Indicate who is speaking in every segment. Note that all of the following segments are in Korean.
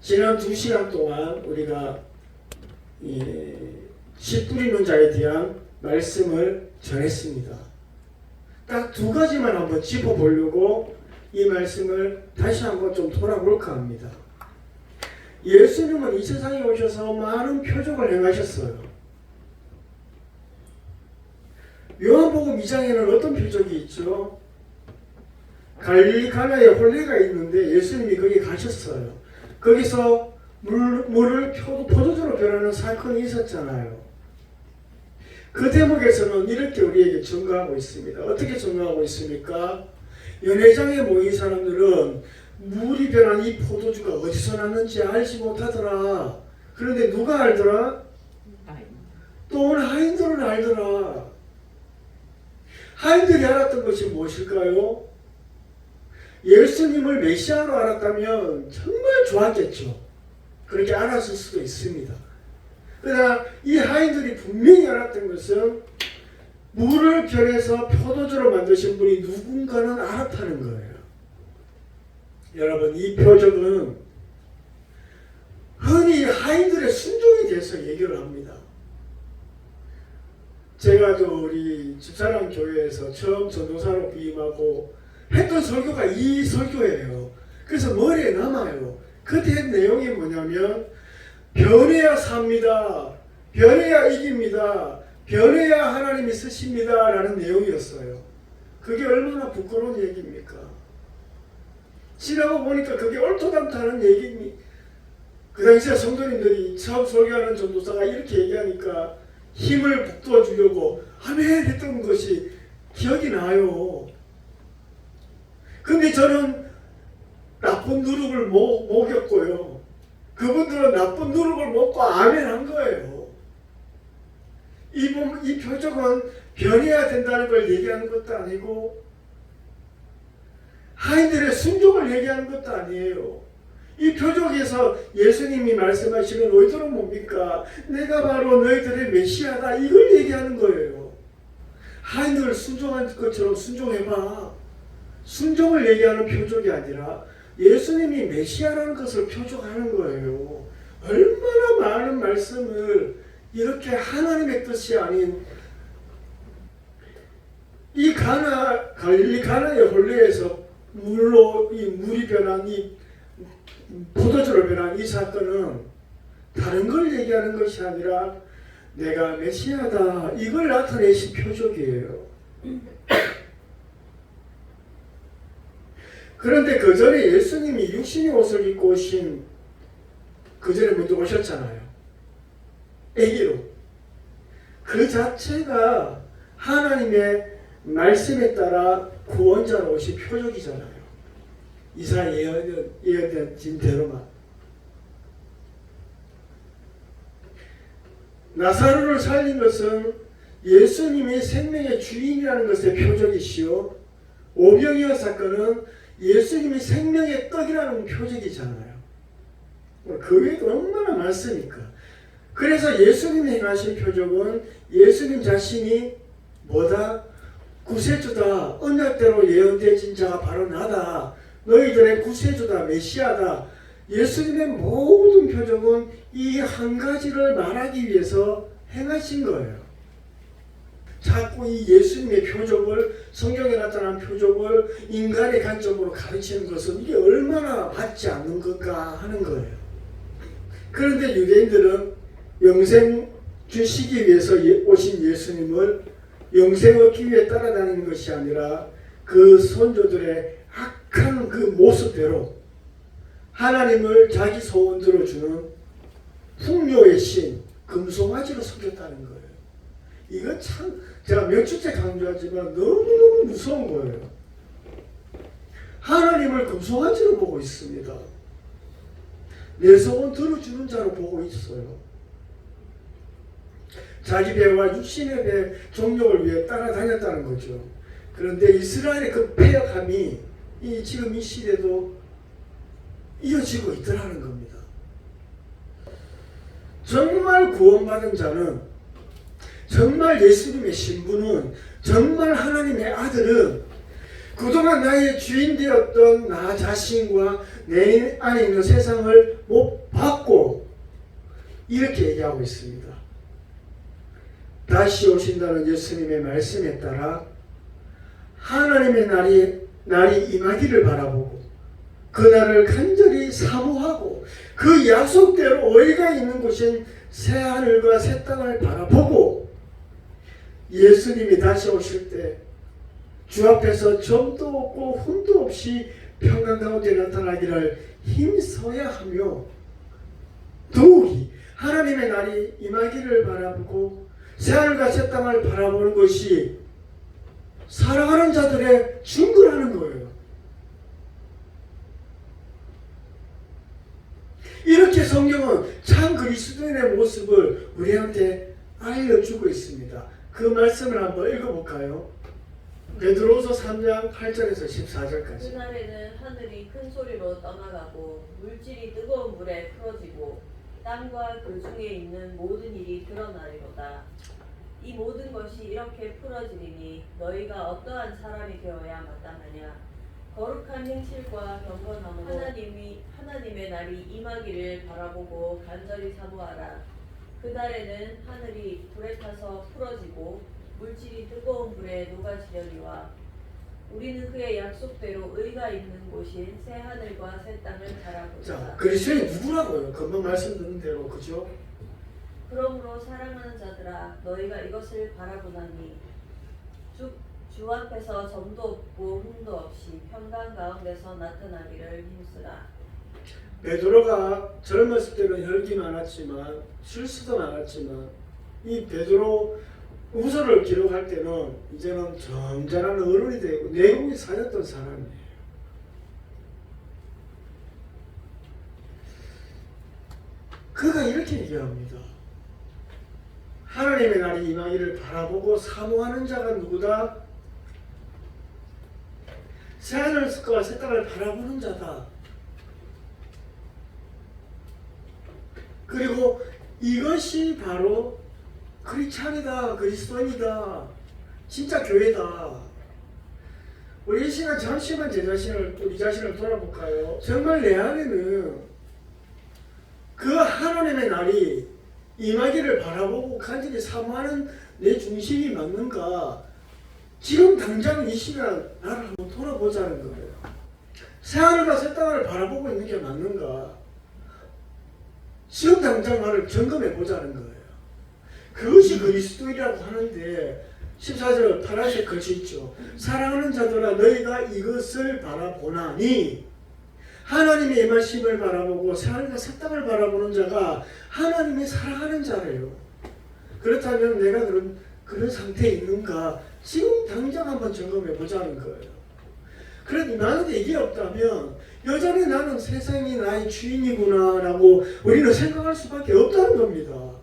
Speaker 1: 지난 2시간 동안 우리가 씨 뿌리는 자에 대한 말씀을 전했습니다. 딱 2가지만 한번 짚어보려고 이 말씀을 다시 한번 좀 돌아볼까 합니다. 예수님은 이 세상에 오셔서 많은 표적을 행하셨어요. 요한복음 2장에는 어떤 표적이 있죠? 갈릴리 가나에 혼례가 있는데 예수님이 거기 가셨어요. 거기서 물을 포도주로 변하는 사건이 있었잖아요. 그 대목에서는 이렇게 우리에게 증거하고 있습니다. 어떻게 증거하고 있습니까? 연회장에 모인 사람들은 물이 변한 이 포도주가 어디서 났는지 알지 못하더라. 그런데 누가 알더라? 또 온 하인들은 알더라. 하인들이 알았던 것이 무엇일까요? 예수님을 메시아로 알았다면 정말 좋았겠죠. 그렇게 알았을 수도 있습니다. 그러나 이 하인들이 분명히 알았던 것은 물을 변해서 포도주로 만드신 분이 누군가는 알았다는 거예요. 여러분, 이 표적은 흔히 하인들의 순종에 대해서 얘기를 합니다. 제가 또 우리 집사람 교회에서 처음 전도사로 부임하고 했던 설교가 이 설교예요. 그래서 머리에 남아요. 그때 내용이 뭐냐면 변해야 삽니다. 변해야 이깁니다. 변해야 하나님이 쓰십니다. 라는 내용이었어요. 그게 얼마나 부끄러운 얘기입니까? 지나고 보니까 그게 옳도당타는 얘기니. 그 당시에 성도님들이 처음 설교하는 전도사가 이렇게 얘기하니까 힘을 북돋워 주려고 아멘 했던 것이 기억이 나요. 근데 저는 나쁜 누룩을 먹였고요. 그분들은 나쁜 누룩을 먹고 아멘 한 거예요. 이 표적은 변해야 된다는 걸 얘기하는 것도 아니고 하인들의 순종을 얘기하는 것도 아니에요. 이 표적에서 예수님이 말씀하시는 너희들은 뭡니까? 내가 바로 너희들의 메시아다. 이걸 얘기하는 거예요. 하인들을 순종한 것처럼 순종해봐. 순종을 얘기하는 표적이 아니라 예수님이 메시아라는 것을 표적하는 거예요. 얼마나 많은 말씀을 이렇게 하나님의 뜻이 아닌 이 갈릴리 가나의 혼례에서 물이 변한 이 포도주로 변한 이 사건은 다른 걸 얘기하는 것이 아니라 내가 메시아다 이걸 나타내신 표적이에요. 그런데 그 전에 예수님이 육신의 옷을 입고 오신 그 전에 먼저 오셨잖아요. 아기로. 그 자체가 하나님의 말씀에 따라 구원자로 오신 표적이잖아요. 이사야 예언된 대로만. 나사로를 살린 것은 예수님이 생명의 주인이라는 것의 표적이시요 오병이어 사건은 예수님이 생명의 떡이라는 표적이잖아요. 그 외에도 얼마나 많습니까? 그래서 예수님이 행하신 표적은 예수님 자신이 뭐다? 구세주다. 언약대로 예언되진 자가 바로 나다. 너희들의 구세주다. 메시아다. 예수님의 모든 표적은 이 한 가지를 말하기 위해서 행하신 거예요. 자꾸 이 예수님의 표적을, 성경에 나타난 표적을 인간의 관점으로 가르치는 것은 이게 얼마나 맞지 않는 건가 하는 거예요. 그런데 유대인들은 영생 주시기 위해서 오신 예수님을 영생 얻기 위해 따라다니는 것이 아니라 그 선조들의 악한 그 모습대로 하나님을 자기 소원대로 주는 풍요의 신 금송아지로 섬겼다는 거예요. 이거 참 제가 몇 주째 강조하지만 너무너무 무서운 거예요. 하나님을 금송아지로 보고 있습니다. 내 소원 들어주는 자로 보고 있어요. 자기 배와 육신의 배 종족을 위해 따라다녔다는 거죠. 그런데 이스라엘의 그 패역함이 지금 이 시대도 이어지고 있더라는 겁니다. 정말 구원받은 자는, 정말 예수님의 신부는, 정말 하나님의 아들은 그동안 나의 주인 되었던 나 자신과 내 안에 있는 세상을 못 받고 이렇게 얘기하고 있습니다. 다시 오신다는 예수님의 말씀에 따라 하나님의 날이 임하기를 바라보고 그날을 간절히 사모하고 그 약속대로 의가 있는 곳인 새하늘과 새 땅을 바라보고 예수님이 다시 오실 때 주 앞에서 점도 없고 흠도 없이 평강 가운데 나타나기를 힘써야 하며 더욱이 하나님의 날이 임하기를 바라보고 새하늘과 새 땅을 바라보는 것이 사랑하는 자들의 증거라는 거예요. 이렇게 성경은 참 그리스도인의 모습을 우리한테 알려주고 있습니다. 그 말씀을 한번 읽어볼까요? 베드로후서 3장 8절에서 14절까지.
Speaker 2: 그날에는 하늘이 큰 소리로 떠나가고 물질이 뜨거운 물에 풀어지고 땅과 그 중에 있는 모든 일이 드러나리로다. 이 모든 것이 이렇게 풀어지리니 너희가 어떠한 사람이 되어야 마땅하냐. 거룩한 행실과 경건함으로 하나님의 날이 임하기를 바라보고 간절히 사모하라. 그날에는 하늘이 불에 타서 풀어지고 물질이 뜨거운 불에 녹아지려니와 우리는 그의 약속대로 의가 있는 곳인 새 하늘과 새 땅을 바라보자.
Speaker 1: 자, 그리스도인이 누구라고요? 금방 말씀드린 대로, 그죠?
Speaker 2: 그러므로 사랑하는 자들아 너희가 이것을 바라보나니 주 앞에서 점도 없고 흠도 없이 평강 가운데서 나타나기를 힘쓰라.
Speaker 1: 베드로가 젊었을 때는 혈기 많았지만 실수도 많았지만 이 베드로 우서를 기록할 때는 이제는 점잖은 어른이 되고 내공이 쌓였던 사람이에요. 그가 이렇게 얘기합니다. 하나님의 날이 임하기를 바라보고 사모하는 자가 누구다? 새하늘과 새 땅을 바라보는 자다. 그리고 이것이 바로 크리스찬이다, 그리스도인이다, 진짜 교회다. 우리 이 시간 잠시만 우리 자신을 돌아볼까요? 정말 내 안에는 그 하나님의 날이 임하기를 바라보고 간절히 사모하는 내 중심이 맞는가? 지금 당장 이 시간 나를 한번 돌아보자는 거예요. 새하늘과 새 땅을 바라보고 있는 게 맞는가? 지금 당장 나를 점검해 보자는 거예요. 그것이 그리스도이라고 하는데 14절 파란색 글씨 있죠. 사랑하는 자들아 너희가 이것을 바라보나니 하나님의 임하심을 바라보고 새하늘과 새 땅을 바라보는 자가 하나님이 사랑하는 자래요. 그렇다면 내가 그런 상태에 있는가 지금 당장 한번 점검해 보자는 거예요. 그런데 나한테 이게 없다면 여전히 나는 세상이 나의 주인이구나 라고 우리는 생각할 수밖에 없다는 겁니다.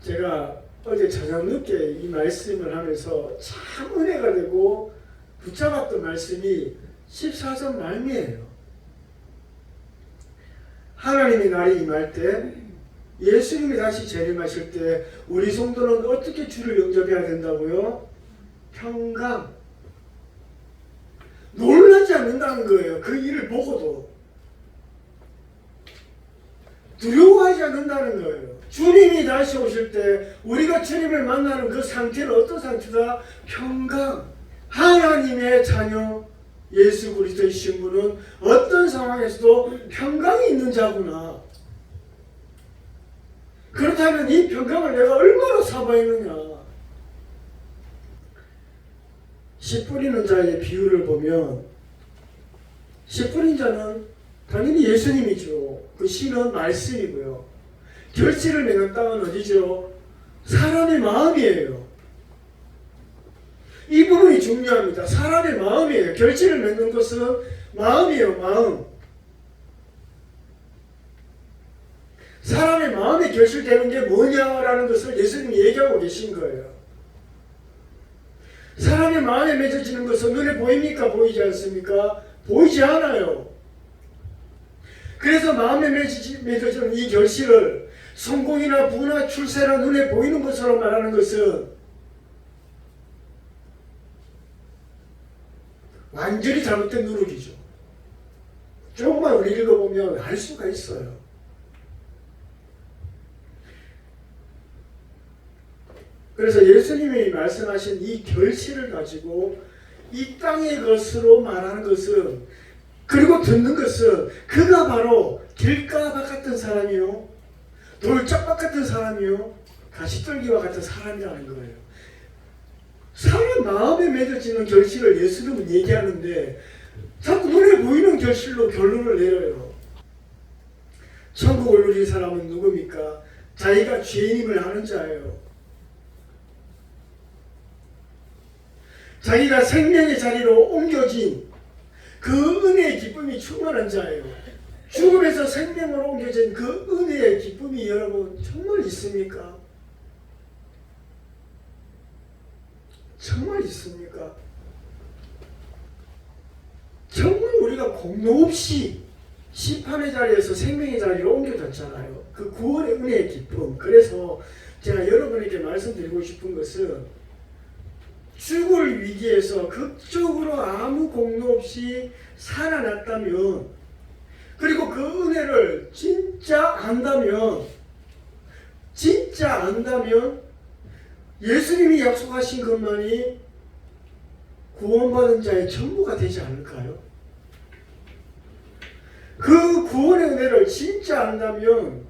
Speaker 1: 제가 어제 저녁 늦게 이 말씀을 하면서 참 은혜가 되고 붙잡았던 말씀이 14절 말미에요. 하나님의 날이 임할 때 예수님이 다시 재림하실 때 우리 성도는 어떻게 주를 영접해야 된다고요? 평강. 놀라지 않는다는 거예요. 그 일을 보고도. 두려워하지 않는다는 거예요. 주님이 다시 오실 때 우리가 주님을 만나는 그 상태는 어떤 상태다? 평강. 하나님의 자녀 예수 그리스도의 신분은 어떤 상황에서도 평강이 있는 자구나. 그렇다면 이 평강을 내가 얼마나 사모했느냐. 씨 뿌리는 자의 비유를 보면 씨 뿌린 자는 당연히 예수님이죠. 그 씨는 말씀이고요. 결실을 맺는 땅은 어디죠? 사람의 마음이에요. 이 부분이 중요합니다. 사람의 마음이에요. 결실을 맺는 것은 마음이에요. 마음. 사람의 마음이 결실되는 게 뭐냐라는 것을 예수님이 얘기하고 계신 거예요. 사람의 마음에 맺어지는 것은 눈에 보입니까? 보이지 않습니까? 보이지 않아요. 그래서 마음에 맺어지는 이 결실을 성공이나 부나 출세나 눈에 보이는 것으로 말하는 것은 완전히 잘못된 누룩이죠. 조금만 우리 읽어보면 알 수가 있어요. 그래서 예수님이 말씀하신 이 결실을 가지고 이 땅의 것으로 말하는 것은, 그리고 듣는 것은 그가 바로 길가박 같은 사람이요, 돌짝박 같은 사람이요, 가시떨기와 같은 사람이라는 거예요. 사람 마음에 맺어지는 결실을 예수님은 얘기하는데 자꾸 눈에 보이는 결실로 결론을 내려요. 천국을 누린 사람은 누굽니까? 자기가 죄인임을 아는 자예요. 자기가 생명의 자리로 옮겨진 그 은혜의 기쁨이 충만한 자예요. 죽음에서 생명으로 옮겨진 그 은혜의 기쁨이 여러분 정말 있습니까? 정말 있습니까? 정말 우리가 공로 없이 심판의 자리에서 생명의 자리로 옮겨졌잖아요. 그 구원의 은혜의 기쁨. 그래서 제가 여러분에게 말씀드리고 싶은 것은, 죽을 위기에서 극적으로 아무 공로 없이 살아났다면, 그리고 그 은혜를 진짜 안다면 예수님이 약속하신 것만이 구원받은 자의 전부가 되지 않을까요? 그 구원의 은혜를 진짜 안다면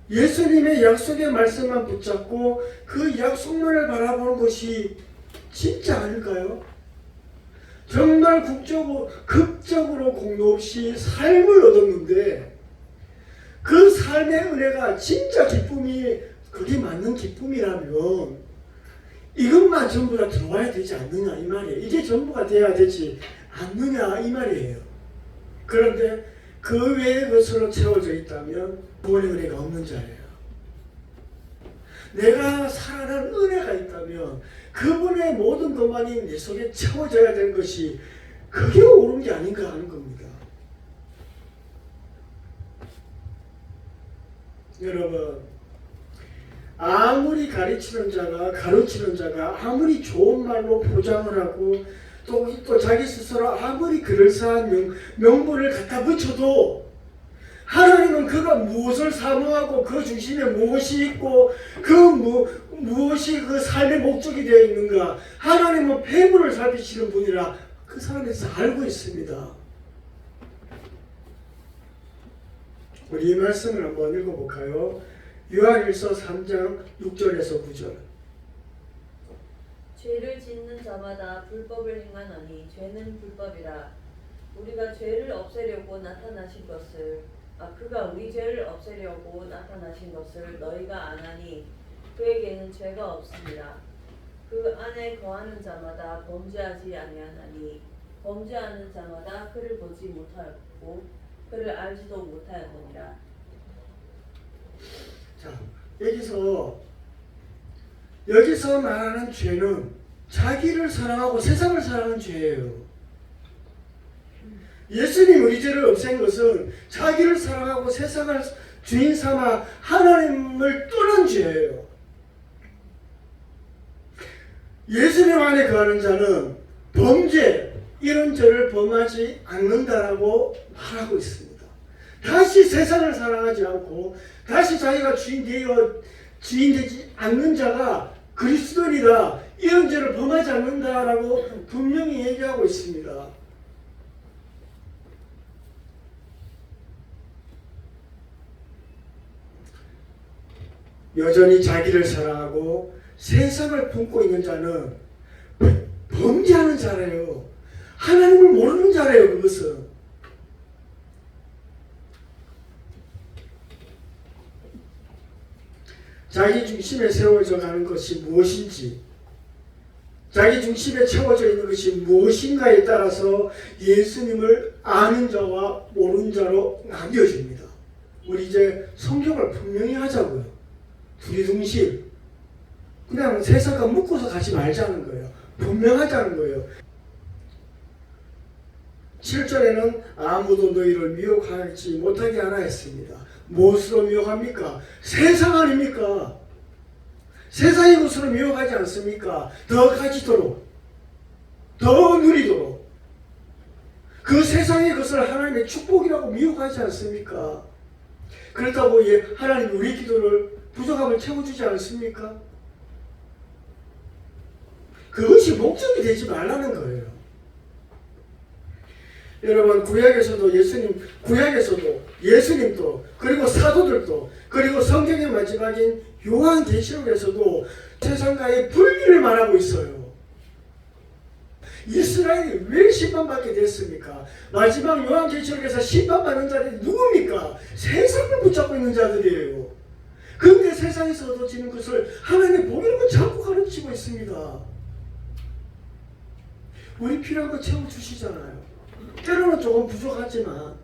Speaker 1: 예수님의 약속의 말씀만 붙잡고 그 약속만을 바라보는 것이 진짜 아닐까요? 정말 극적으로 공로 없이 삶을 얻었는데 그 삶의 은혜가 진짜 기쁨이, 그게 맞는 기쁨이라면 이것만 전부 다 들어와야 되지 않느냐 이 말이에요. 이게 전부가 돼야 되지 않느냐 이 말이에요. 그런데 그 외의 것으로 채워져 있다면 구원의 은혜가 없는 자예요. 내가 살아난 은혜가 있다면 그분의 모든 것만이 내 속에 채워져야 되는 것이, 그게 옳은 게 아닌가 하는 겁니다. 여러분, 아무리 가르치는 자가 아무리 좋은 말로 포장을 하고 또 자기 스스로 아무리 그럴싸한 명분을 갖다 붙여도 하나님은 그가 무엇을 사모하고 그 중심에 무엇이 있고 무엇이 그 삶의 목적이 되어 있는가, 하나님은 폐부를 살피시는 분이라 그 사람에서 알고 있습니다. 우리 이 말씀을 한번 읽어볼까요? 요한일서 3장 6절에서 9절.
Speaker 2: 죄를 짓는 자마다 불법을 행하나니 죄는 불법이라. 우리가 죄를 없애려고 나타나신 것을, 그가 우리 죄를 없애려고 나타나신 것을 너희가 아나니 그에게는 죄가 없습니다. 그 안에 거하는 자마다 범죄하지 아니하나니 범죄하는 자마다 그를 보지 못하였고 그를 알지도 못하였느니라.
Speaker 1: 자, 여기서 말하는 죄는 자기를 사랑하고 세상을 사랑하는 죄예요. 예수님 우리 죄를 없앤 것은 자기를 사랑하고 세상을 주인 삼아 하나님을 떠난 죄예요. 예수님 안에 거하는 자는 범죄, 이런 죄를 범하지 않는다라고 말하고 있습니다. 다시 세상을 사랑하지 않고 다시 자기가 주인 되지 않는 자가 그리스도인이다, 이런 죄를 범하지 않는다라고 분명히 얘기하고 있습니다. 여전히 자기를 사랑하고 세상을 품고 있는 자는 범죄하는 자래요. 하나님을 모르는 자래요. 그것은 자기 중심에 세워져 가는 것이 무엇인지, 자기 중심에 채워져 있는 것이 무엇인가에 따라서 예수님을 아는 자와 모르는 자로 나뉘어집니다. 우리 이제 성경을 분명히 하자고요. 두리둥실, 그냥 세상과 묶어서 가지 말자는 거예요. 분명하자는 거예요. 7절에는 아무도 너희를 미혹하지 못하게 하라 했습니다. 무엇으로 미혹합니까? 세상 아닙니까? 세상의 것으로 미혹하지 않습니까? 더 가지도록, 더 누리도록, 그 세상의 것을 하나님의 축복이라고 미혹하지 않습니까? 그렇다고 하나님 우리 기도를 부족함을 채워주지 않습니까? 그것이 목적이 되지 말라는 거예요. 여러분 구약에서도 예수님도 그리고 사도들도 그리고 성경의 마지막인 요한계시록에서도 세상과의 분리를 말하고 있어요. 이스라엘이 왜 심판받게 됐습니까? 마지막 요한계시록에서 심판받는 자들이 누굽니까? 세상을 붙잡고 있는 자들이에요. 그런데 세상에서 얻어지는 것을 하나님의 복이라고 자꾸 가르치고 있습니다. 우리 필요한 거 채워주시잖아요. 때로는 조금 부족하지만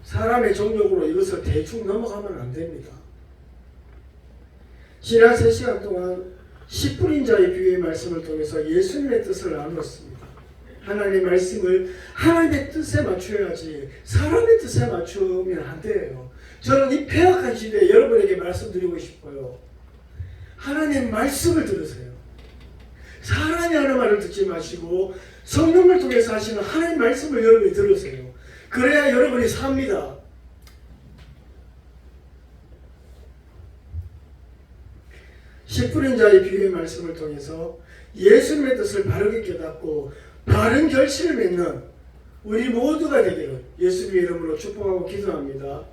Speaker 1: 사람의 정욕으로 이것을 대충 넘어가면 안 됩니다. 지난 3시간 동안 10분인 자의 비유의 말씀을 통해서 예수님의 뜻을 나누었습니다. 하나님의 말씀을 하나님의 뜻에 맞춰야지 사람의 뜻에 맞추면 안 돼요. 저는 이 폐악한 시대에 여러분에게 말씀드리고 싶어요. 하나님의 말씀을 들으세요. 사람이 하는 말을 듣지 마시고 성령을 통해서 하시는 하나님의 말씀을 여러분이 들으세요. 그래야 여러분이 삽니다. 십분인 자의 비유의 말씀을 통해서 예수님의 뜻을 바르게 깨닫고 바른 결실을 맺는 우리 모두가 되기를 예수님의 이름으로 축복하고 기도합니다.